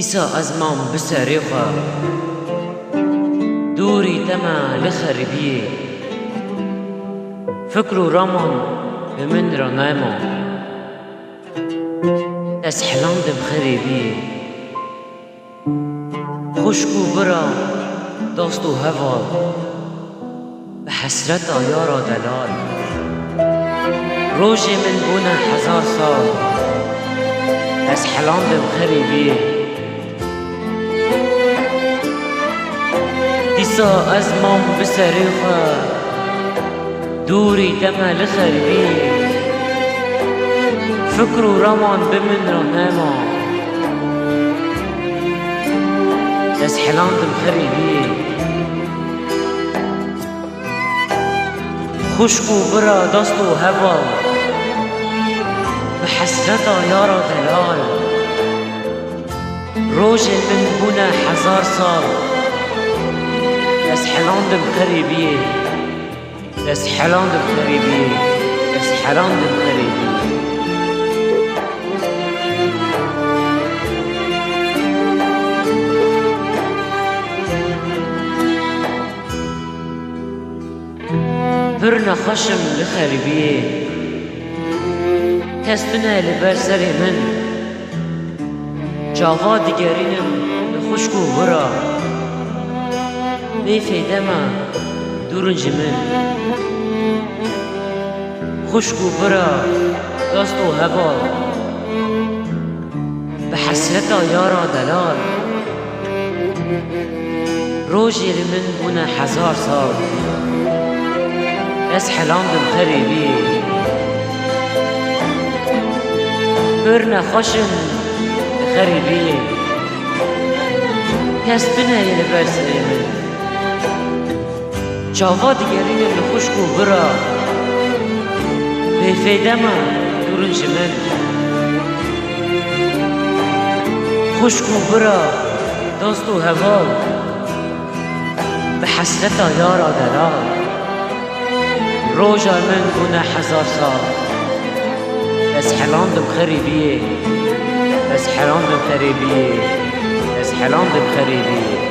دیسا از مام بسری خوا دوری دما لخربیه فکر و رامان به من را نایما از حلام دم خریبیه خشکو برا داست و هوا به حسرت آیارا دلال روش من بونه 1000 سال از حلام دم خریبیه دیسا از مام بسری خوا دوری دما لخربیه فکر و رامان به من را نما از حلام دم خریبیه خشکو برا دست و هوا به حسرت آیارا دلال روش من بونه 1000 سال از حلام دم خریبیه از حلام دم خریبیه از حلام دم خریبیه پر نخشم لخربیه کس بنه لبر سری من چاوا دیگرینم لخشکو برا بیفیده ما دورنج من خشکو برا دست و هوا به حسرت آیارا دلال روشی لمن بونه 1000 سال از حلام دم خریبیه پر نخشم خریبیه کس بنه لبر سری من چاوا دیگرین لخشکو برا بیفیده ما دورنج من خشکو برا دست و هوا به حسرت آیارا دلال روجا من بونه 1000 سال از حلام دم خریبیه از حلام دم خریبیه از حلام دم خریبیه